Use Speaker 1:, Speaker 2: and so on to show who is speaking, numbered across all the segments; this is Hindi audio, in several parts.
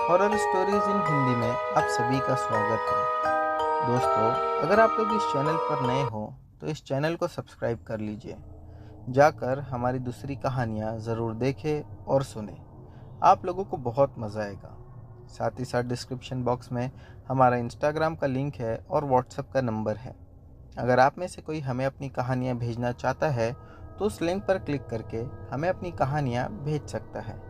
Speaker 1: हॉरर स्टोरीज इन हिंदी में आप सभी का स्वागत है। दोस्तों, अगर आप लोग इस चैनल पर नए हो तो इस चैनल को सब्सक्राइब कर लीजिए। जाकर हमारी दूसरी कहानियाँ ज़रूर देखें और सुने। आप लोगों को बहुत मज़ा आएगा। साथ ही साथ डिस्क्रिप्शन बॉक्स में हमारा इंस्टाग्राम का लिंक है और व्हाट्सएप का नंबर है। अगर आप में से कोई हमें अपनी कहानियाँ भेजना चाहता है तो उस लिंक पर क्लिक करके हमें अपनी कहानियाँ भेज सकता है।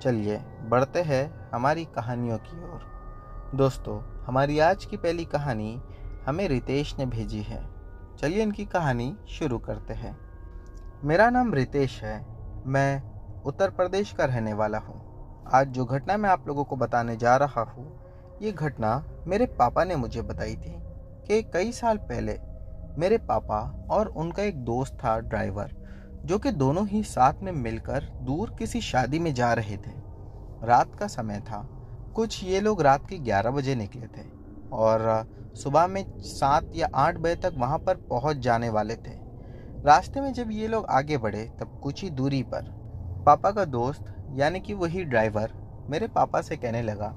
Speaker 1: चलिए बढ़ते हैं हमारी कहानियों की ओर। दोस्तों, हमारी आज की पहली कहानी हमें रितेश ने भेजी है। चलिए इनकी कहानी शुरू करते हैं। मेरा नाम रितेश है। मैं उत्तर प्रदेश का रहने वाला हूँ। आज जो घटना मैं आप लोगों को बताने जा रहा हूँ, ये घटना मेरे पापा ने मुझे बताई थी कि कई साल पहले मेरे पापा और उनका एक दोस्त था ड्राइवर, जो कि दोनों ही साथ में मिलकर दूर किसी शादी में जा रहे थे। रात का समय था। कुछ ये लोग रात के 11 बजे निकले थे और सुबह में 7 या 8 बजे तक वहां पर पहुंच जाने वाले थे। रास्ते में जब ये लोग आगे बढ़े तब कुछ ही दूरी पर पापा का दोस्त यानी कि वही ड्राइवर मेरे पापा से कहने लगा,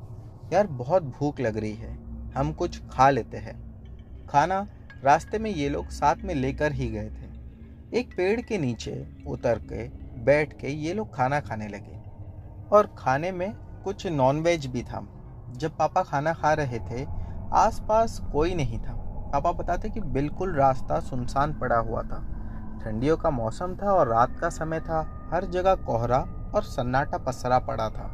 Speaker 1: यार बहुत भूख लग रही है, हम कुछ खा लेते हैं। खाना रास्ते में ये लोग साथ में लेकर ही गए थे। एक पेड़ के नीचे उतर के बैठ के ये लोग खाना खाने लगे और खाने में कुछ नॉनवेज भी था। जब पापा खाना खा रहे थे, आसपास कोई नहीं था। पापा बताते कि बिल्कुल रास्ता सुनसान पड़ा हुआ था। ठंडियों का मौसम था और रात का समय था। हर जगह कोहरा और सन्नाटा पसरा पड़ा था।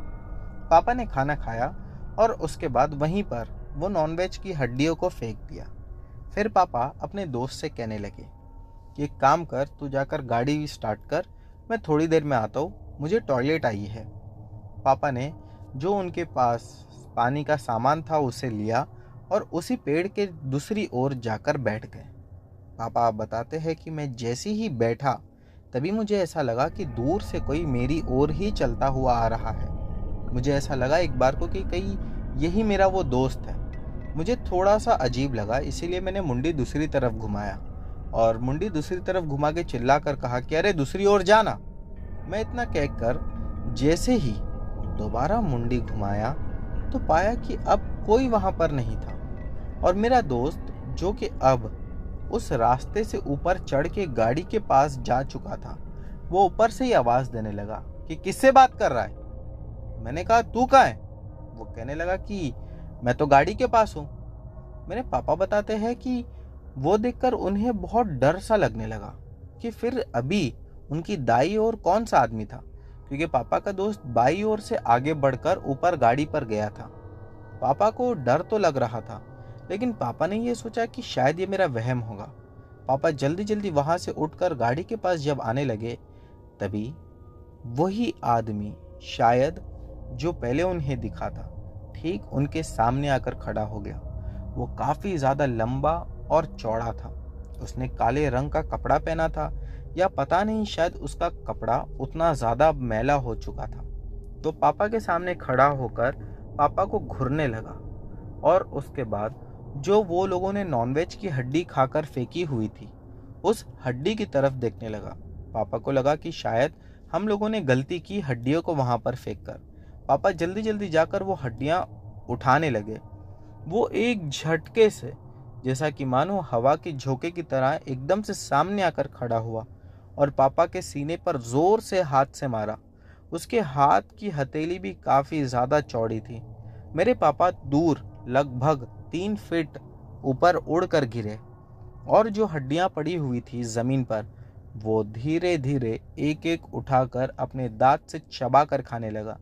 Speaker 1: पापा ने खाना खाया और उसके बाद वहीं पर वो नॉनवेज की हड्डियों को फेंक दिया। फिर पापा अपने दोस्त से कहने लगे कि एक काम कर, तू जाकर गाड़ी स्टार्ट कर, मैं थोड़ी देर में आता हूँ, मुझे टॉयलेट आई है। पापा ने जो उनके पास पानी का सामान था उसे लिया और उसी पेड़ के दूसरी ओर जाकर बैठ गए। पापा बताते हैं कि मैं जैसे ही बैठा तभी मुझे ऐसा लगा कि दूर से कोई मेरी ओर ही चलता हुआ आ रहा है। मुझे ऐसा लगा एक बार को कि कहीं यही मेरा वो दोस्त है। मुझे थोड़ा सा अजीब लगा, इसीलिए मैंने मुंडी दूसरी तरफ घुमाया और मुंडी दूसरी तरफ घुमा के चिल्ला कर कहा कि अरे दूसरी ओर जाना। मैं इतना कहकर जैसे ही दोबारा मुंडी घुमाया तो पाया कि अब कोई वहां पर नहीं था और मेरा दोस्त, जो कि अब उस रास्ते से ऊपर चढ़ के गाड़ी के पास जा चुका था, वो ऊपर से ही आवाज देने लगा कि किससे बात कर रहा है। मैंने कहा तू कहाँ है? वो कहने लगा कि मैं तो गाड़ी के पास हूँ। मेरे पापा बताते हैं कि वो देखकर उन्हें बहुत डर सा लगने लगा कि फिर अभी उनकी दाई ओर कौन सा आदमी था, क्योंकि पापा का दोस्त बाई ओर से आगे बढ़कर ऊपर गाड़ी पर गया था। पापा को डर तो लग रहा था, लेकिन पापा ने ये सोचा कि शायद ये मेरा वहम होगा। पापा जल्दी जल्दी वहां से उठकर गाड़ी के पास जब आने लगे, तभी वही आदमी, शायद जो पहले उन्हें दिखा था, ठीक उनके सामने आकर खड़ा हो गया। वो काफी ज्यादा लंबा और चौड़ा था। उसने काले रंग का कपड़ा पहना था, या पता नहीं, शायद उसका कपड़ा उतना ज्यादा मैला हो चुका था। तो पापा के सामने खड़ा होकर पापा को घूरने लगा और उसके बाद जो वो लोगों ने नॉनवेज की हड्डी खाकर फेंकी हुई थी, उस हड्डी की तरफ देखने लगा। पापा को लगा कि शायद हम लोगों ने गलती की हड्डियों को वहां पर फेंक कर। पापा जल्दी जल्दी जाकर वो हड्डियां उठाने लगे। वो एक झटके से, जैसा कि मानो हवा के झोंके की तरह, एकदम से सामने आकर खड़ा हुआ और पापा के सीने पर जोर से हाथ से मारा। उसके हाथ की हथेली भी काफी ज्यादा चौड़ी थी। मेरे पापा दूर लगभग 3 फीट ऊपर उड़कर गिरे और जो हड्डियां पड़ी हुई थी जमीन पर, वो धीरे धीरे एक एक उठाकर अपने दांत से चबा कर खाने लगा।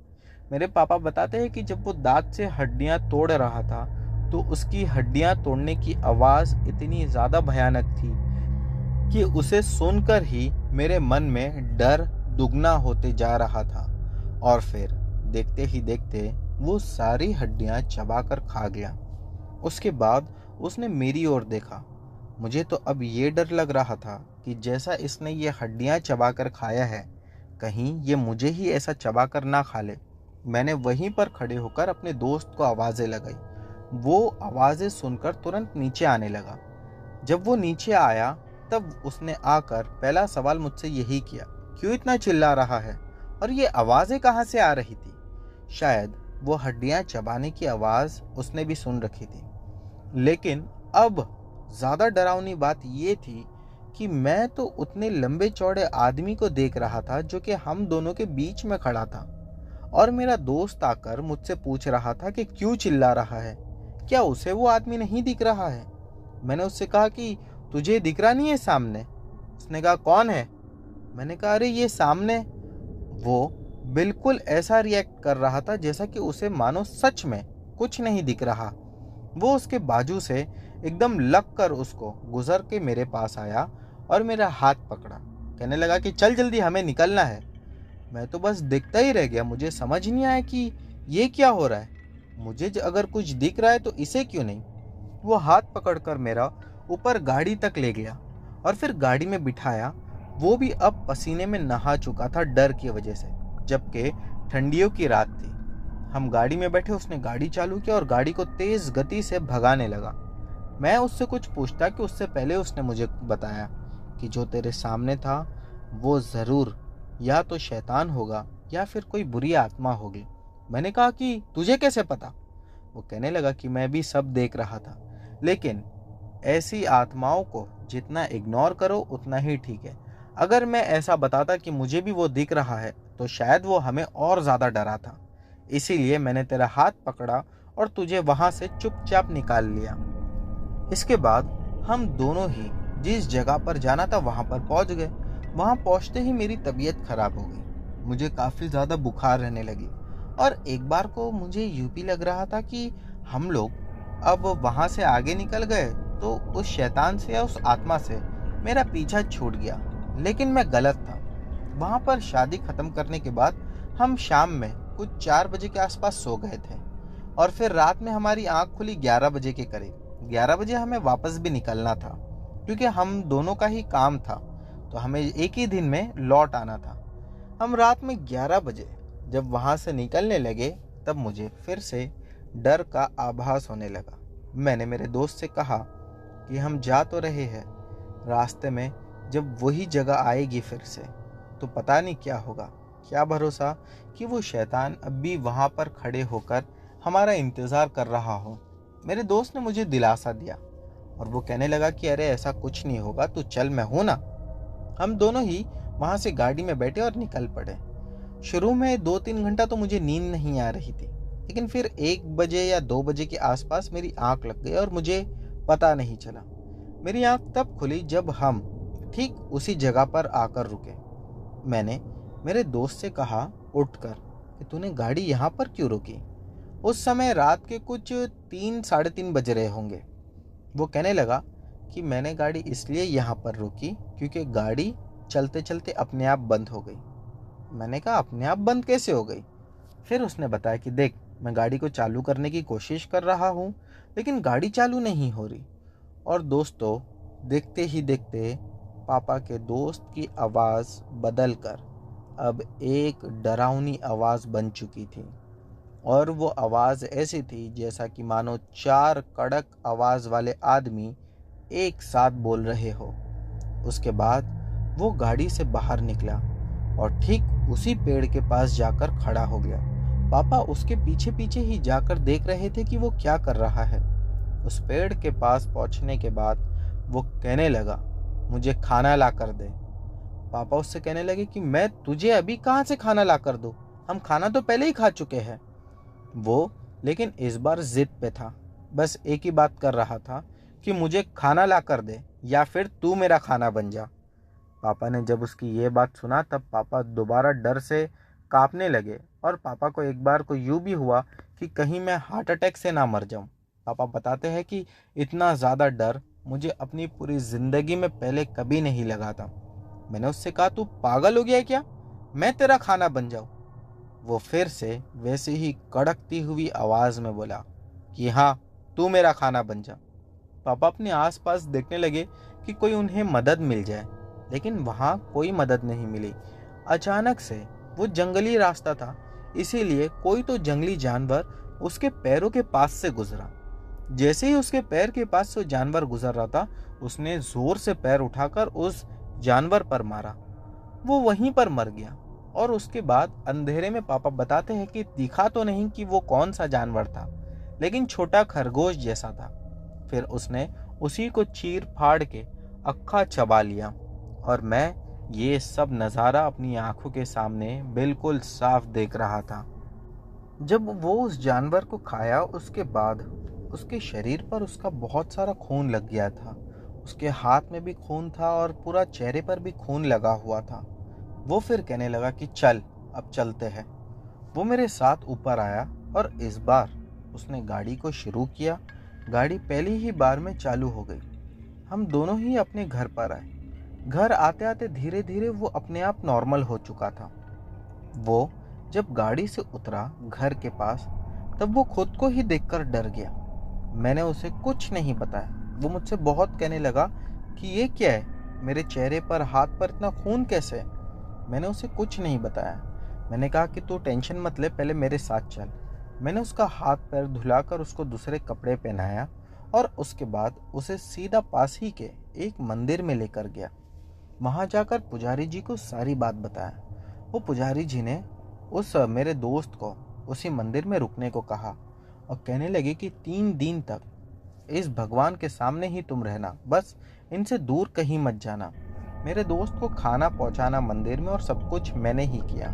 Speaker 1: मेरे पापा बताते हैं कि जब वो दांत से हड्डियां तोड़ रहा था तो उसकी हड्डियां तोड़ने की आवाज इतनी ज्यादा भयानक थी कि उसे सुनकर ही मेरे मन में डर दुगना होते जा रहा था। और फिर देखते ही देखते वो सारी हड्डियां चबाकर खा गया। उसके बाद उसने मेरी ओर देखा। मुझे तो अब ये डर लग रहा था कि जैसा इसने ये हड्डियां चबाकर खाया है, कहीं ये मुझे ही ऐसा चबाकर ना खा ले। मैंने वहीं पर खड़े होकर अपने दोस्त को आवाजें लगाई। वो आवाजें सुनकर तुरंत नीचे आने लगा। जब वो नीचे आया तब उसने आकर पहला सवाल मुझसे यही किया, क्यों इतना चिल्ला रहा है और ये आवाजें कहाँ से आ रही थी? शायद वो हड्डियां चबाने की आवाज़ उसने भी सुन रखी थी। लेकिन अब ज़्यादा डरावनी बात ये थी कि मैं तो उतने लंबे चौड़े आदमी को देख रहा था जो कि हम दोनों के बीच में खड़ा था, और मेरा दोस्त आकर मुझसे पूछ रहा था कि क्यों चिल्ला रहा है, क्या उसे वो आदमी नहीं दिख रहा है। मैंने उससे कहा कि तुझे दिख रहा नहीं है सामने? उसने कहा कौन है? मैंने कहा अरे ये सामने। वो बिल्कुल ऐसा रिएक्ट कर रहा था जैसा कि उसे मानो सच में कुछ नहीं दिख रहा। वो उसके बाजू से एकदम लग कर उसको गुजर के मेरे पास आया और मेरा हाथ पकड़ा। कहने लगा कि चल जल्दी, हमें निकलना है। मैं तो बस देखता ही रह गया। मुझे समझ नहीं आया कि ये क्या हो रहा है। मुझे अगर कुछ दिख रहा है तो इसे क्यों नहीं। वो हाथ पकड़कर मेरा ऊपर गाड़ी तक ले गया और फिर गाड़ी में बिठाया। वो भी अब पसीने में नहा चुका था डर की वजह से, जबकि ठंडियों की रात थी। हम गाड़ी में बैठे, उसने गाड़ी चालू किया और गाड़ी को तेज गति से भगाने लगा। मैं उससे कुछ पूछता कि उससे पहले उसने मुझे बताया कि जो तेरे सामने था वो ज़रूर या तो शैतान होगा या फिर कोई बुरी आत्मा होगी। मैंने कहा कि तुझे कैसे पता? वो कहने लगा कि मैं भी सब देख रहा था, लेकिन ऐसी आत्माओं को जितना इग्नोर करो उतना ही ठीक है। अगर मैं ऐसा बताता कि मुझे भी वो दिख रहा है तो शायद वो हमें और ज़्यादा डरा था। इसीलिए मैंने तेरा हाथ पकड़ा और तुझे वहाँ से चुपचाप निकाल लिया। इसके बाद हम दोनों ही जिस जगह पर जाना था वहाँ पर पहुँच गए। वहाँ पहुँचते ही मेरी तबीयत खराब हो गई। मुझे काफ़ी ज़्यादा बुखार रहने लगी और एक बार को मुझे यूं भी लग रहा था कि हम लोग अब वहाँ से आगे निकल गए तो उस शैतान से या उस आत्मा से मेरा पीछा छूट गया। लेकिन मैं गलत था। वहाँ पर शादी ख़त्म करने के बाद हम शाम में कुछ 4 बजे के आसपास सो गए थे और फिर रात में हमारी आँख खुली 11 बजे के करीब। 11 बजे हमें वापस भी निकलना था क्योंकि हम दोनों का ही काम था, तो हमें एक ही दिन में लौट आना था। हम रात में 11 बजे जब वहाँ से निकलने लगे तब मुझे फिर से डर का आभास होने लगा। मैंने मेरे दोस्त से कहा कि हम जा तो रहे हैं, रास्ते में जब वही जगह आएगी फिर से तो पता नहीं क्या होगा। क्या भरोसा कि वो शैतान अब भी वहाँ पर खड़े होकर हमारा इंतज़ार कर रहा हो। मेरे दोस्त ने मुझे दिलासा दिया और वो कहने लगा कि अरे ऐसा कुछ नहीं होगा, तू चल, मैं हूं ना। हम दोनों ही वहाँ से गाड़ी में बैठे और निकल पड़े। शुरू में 2-3 घंटा तो मुझे नींद नहीं आ रही थी, लेकिन फिर 1 बजे या 2 बजे के आसपास मेरी आंख लग गई और मुझे पता नहीं चला। मेरी आंख तब खुली जब हम ठीक उसी जगह पर आकर रुके। मैंने मेरे दोस्त से कहा उठकर कि तूने गाड़ी यहाँ पर क्यों रोकी? उस समय रात के कुछ 3-3:30 बज रहे होंगे। वो कहने लगा कि मैंने गाड़ी इसलिए यहाँ पर रोकी क्योंकि गाड़ी चलते चलते अपने आप बंद हो गई। मैंने कहा अपने आप बंद कैसे हो गई? फिर उसने बताया कि देख, मैं गाड़ी को चालू करने की कोशिश कर रहा हूँ लेकिन गाड़ी चालू नहीं हो रही। और दोस्तों, देखते ही देखते पापा के दोस्त की आवाज़ बदल कर अब एक डरावनी आवाज़ बन चुकी थी। और वो आवाज़ ऐसी थी जैसा कि मानो 4 कड़क आवाज़ वाले आदमी एक साथ बोल रहे हो। उसके बाद वो गाड़ी से बाहर निकला और ठीक उसी पेड़ के पास जाकर खड़ा हो गया। पापा उसके पीछे पीछे ही जाकर देख रहे थे कि वो क्या कर रहा है। उस पेड़ के पास पहुंचने के बाद वो कहने लगा, मुझे खाना ला कर दे। पापा उससे कहने लगे कि मैं तुझे अभी कहाँ से खाना ला कर दूँ, हम खाना तो पहले ही खा चुके हैं। वो लेकिन इस बार जिद पे था, बस एक ही बात कर रहा था कि मुझे खाना ला कर दे या फिर तू मेरा खाना बन जा। पापा ने जब उसकी ये बात सुना तब पापा दोबारा डर से कांपने लगे और पापा को एक बार को यूं भी हुआ कि कहीं मैं हार्ट अटैक से ना मर जाऊं। पापा बताते हैं कि इतना ज़्यादा डर मुझे अपनी पूरी ज़िंदगी में पहले कभी नहीं लगा था। मैंने उससे कहा, तू पागल हो गया है क्या, मैं तेरा खाना बन जाऊं? वो फिर से वैसे ही कड़कती हुई आवाज़ में बोला कि हाँ, तू मेरा खाना बन जा। पापा अपने आसपास देखने लगे कि कोई उन्हें मदद मिल जाए, लेकिन वहाँ कोई मदद नहीं मिली। अचानक से वो जंगली रास्ता था, इसीलिए कोई तो जंगली जानवर उसके पैरों के पास से गुजरा। जैसे ही उसके पैर के पास से जानवर गुजर रहा था, उसने जोर से पैर उठाकर उस जानवर पर मारा। वो वहीं पर मर गया। और उसके बाद अंधेरे में पापा बताते हैं कि दिखा तो नहीं कि वो कौन सा जानवर था, लेकिन छोटा खरगोश जैसा था। फिर उसने उसी को चीर फाड़ के अक्खा चबा लिया और मैं ये सब नज़ारा अपनी आंखों के सामने बिल्कुल साफ देख रहा था। जब वो उस जानवर को खाया उसके बाद उसके शरीर पर उसका बहुत सारा खून लग गया था। उसके हाथ में भी खून था और पूरा चेहरे पर भी खून लगा हुआ था। वो फिर कहने लगा कि चल अब चलते हैं। वो मेरे साथ ऊपर आया और इस बार उसने गाड़ी को शुरू किया। गाड़ी पहली ही बार में चालू हो गई। हम दोनों ही अपने घर पर आए। घर आते आते धीरे धीरे वो अपने आप नॉर्मल हो चुका था। वो जब गाड़ी से उतरा घर के पास, तब वो खुद को ही देखकर डर गया। मैंने उसे कुछ नहीं बताया। वो मुझसे बहुत कहने लगा कि ये क्या है, मेरे चेहरे पर हाथ पर इतना खून कैसे है। मैंने उसे कुछ नहीं बताया। मैंने कहा कि तू टेंशन मत ले, पहले मेरे साथ चल। मैंने उसका हाथ पैर धुलाकर उसको दूसरे कपड़े पहनाया और उसके बाद उसे सीधा पास ही के एक मंदिर में लेकर गया। वहां जाकर पुजारी जी को सारी बात बताया। वो पुजारी जी ने उस मेरे दोस्त को उसी मंदिर में रुकने को कहा और कहने लगे कि 3 दिन तक इस भगवान के सामने ही तुम रहना, बस इनसे दूर कहीं मत जाना। मेरे दोस्त को खाना पहुंचाना मंदिर में और सब कुछ मैंने ही किया,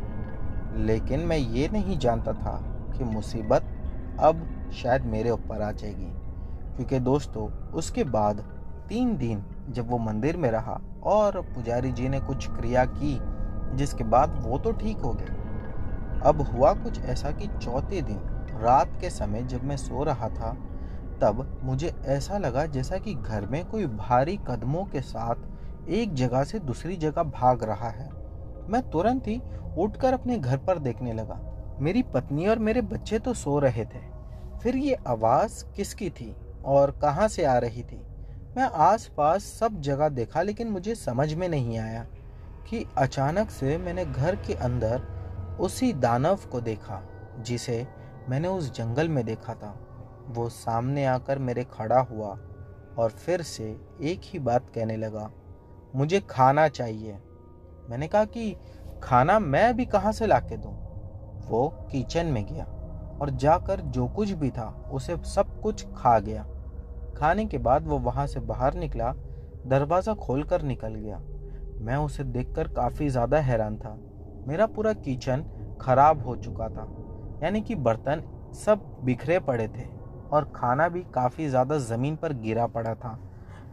Speaker 1: लेकिन मैं ये नहीं जानता था कि मुसीबत अब शायद मेरे ऊपर आ जाएगी। क्योंकि दोस्तों उसके बाद 3 दिन जब वो मंदिर में रहा और पुजारी जी ने कुछ क्रिया की, जिसके बाद वो तो ठीक हो गए। अब हुआ कुछ ऐसा कि चौथे दिन रात के समय जब मैं सो रहा था, तब मुझे ऐसा लगा जैसा कि घर में कोई भारी कदमों के साथ एक जगह से दूसरी जगह भाग रहा है। मैं तुरंत ही उठकर अपने घर पर देखने लगा। मेरी पत्नी और मेरे बच्चे तो सो रहे थे। फिर ये आवाज़ किसकी थी और कहाँ से आ रही थी? मैं आसपास सब जगह देखा, लेकिन मुझे समझ में नहीं आया कि अचानक से मैंने घर के अंदर उसी दानव को देखा जिसे मैंने उस जंगल में देखा था। वो सामने आकर मेरे खड़ा हुआ और फिर से एक ही बात कहने लगा, मुझे खाना चाहिए। मैंने कहा कि खाना मैं अभी कहाँ से लाके दूँ? वो किचन में गया और जाकर जो कुछ भी था उसे सब कुछ खा गया। खाने के बाद वो वहाँ से बाहर निकला, दरवाज़ा खोलकर निकल गया। मैं उसे देखकर काफ़ी ज़्यादा हैरान था। मेरा पूरा किचन खराब हो चुका था, यानी कि बर्तन सब बिखरे पड़े थे और खाना भी काफ़ी ज़्यादा ज़मीन पर गिरा पड़ा था।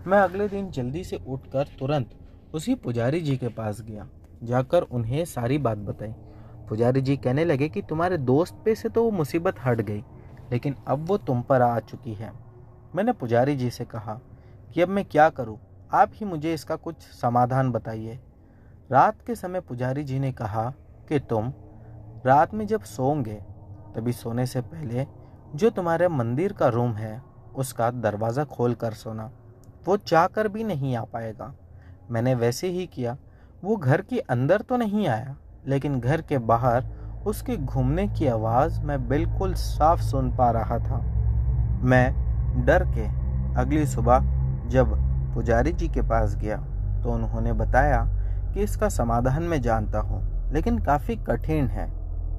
Speaker 1: मैं अगले दिन जल्दी से उठकर तुरंत उसी पुजारी जी के पास गया। जाकर उन्हें सारी बात बताई। पुजारी जी कहने लगे कि तुम्हारे दोस्त पे से तो वो मुसीबत हट गई, लेकिन अब वो तुम पर आ चुकी है। मैंने पुजारी जी से कहा कि अब मैं क्या करूं, आप ही मुझे इसका कुछ समाधान बताइए। रात के समय पुजारी जी ने कहा कि तुम रात में जब सोओगे तभी सोने से पहले जो तुम्हारे मंदिर का रूम है उसका दरवाज़ा खोल कर सोना। वो चाह कर भी नहीं आ पाएगा। मैंने वैसे ही किया। वो घर के अंदर तो नहीं आया, लेकिन घर के बाहर उसके घूमने की आवाज़ मैं बिल्कुल साफ सुन पा रहा था। मैं डर के अगली सुबह जब पुजारी जी के पास गया तो उन्होंने बताया कि इसका समाधान मैं जानता हूँ, लेकिन काफ़ी कठिन है।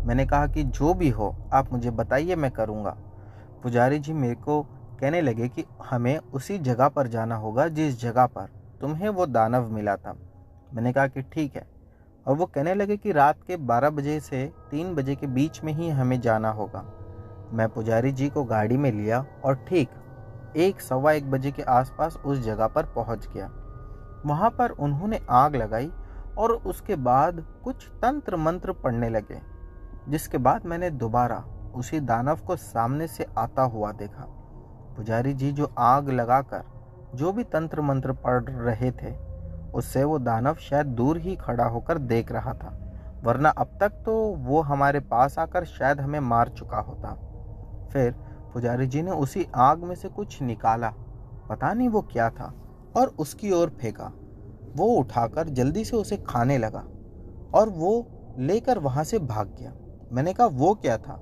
Speaker 1: मैंने कहा कि जो भी हो आप मुझे बताइए, मैं करूँगा। पुजारी जी मेरे को कहने लगे कि हमें उसी जगह पर जाना होगा जिस जगह पर तुम्हें वो दानव मिला था। मैंने कहा कि ठीक है। और वो कहने लगे कि रात के 12 बजे से 3 बजे के बीच में ही हमें जाना होगा। मैं पुजारी जी को गाड़ी में लिया और ठीक 1 सवा 1 बजे के आसपास उस जगह पर पहुंच गया। वहां पर उन्होंने आग लगाई और उसके बाद कुछ तंत्र मंत्र पढ़ने लगे, जिसके बाद मैंने दोबारा उसी दानव को सामने से आता हुआ देखा। पुजारी जी जो आग लगाकर जो भी तंत्र मंत्र पढ़ रहे थे, उससे वो दानव शायद दूर ही खड़ा होकर देख रहा था, वरना अब तक तो वो हमारे पास आकर शायद हमें मार चुका होता। फिर पुजारी जी ने उसी आग में से कुछ निकाला, पता नहीं वो क्या था, और उसकी ओर फेंका। वो उठाकर जल्दी से उसे खाने लगा और वो लेकर वहां से भाग गया। मैंने कहा वो क्या था?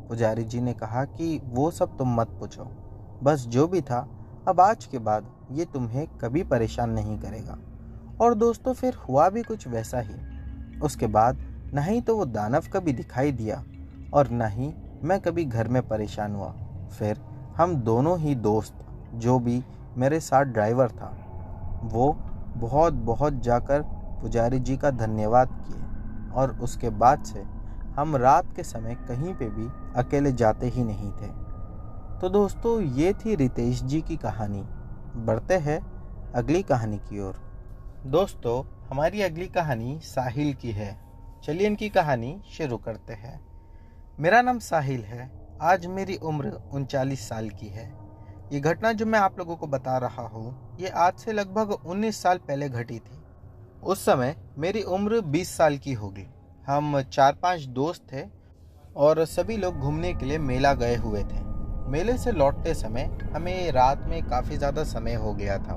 Speaker 1: पुजारी जी ने कहा कि वो सब तुम मत पूछो, बस जो भी था अब आज के बाद ये तुम्हें कभी परेशान नहीं करेगा। और दोस्तों फिर हुआ भी कुछ वैसा ही। उसके बाद न ही तो वो दानव कभी दिखाई दिया और न ही मैं कभी घर में परेशान हुआ। फिर हम दोनों ही दोस्त, जो भी मेरे साथ ड्राइवर था, वो बहुत बहुत जाकर पुजारी जी का धन्यवाद किए और उसके बाद से हम रात के समय कहीं पे भी अकेले जाते ही नहीं थे। तो दोस्तों, ये थी रितेश जी की कहानी। बढ़ते हैं अगली कहानी की ओर। दोस्तों, हमारी अगली कहानी साहिल की है। चलिए इनकी कहानी शुरू करते हैं। मेरा नाम साहिल है। आज मेरी उम्र 39 साल की है। ये घटना जो मैं आप लोगों को बता रहा हूँ, ये आज से लगभग 19 साल पहले घटी थी। उस समय मेरी उम्र 20 साल की होगी। हम 4-5 दोस्त थे और सभी लोग घूमने के लिए मेला गए हुए थे। मेले से लौटते समय हमें रात में काफ़ी ज़्यादा समय हो गया था।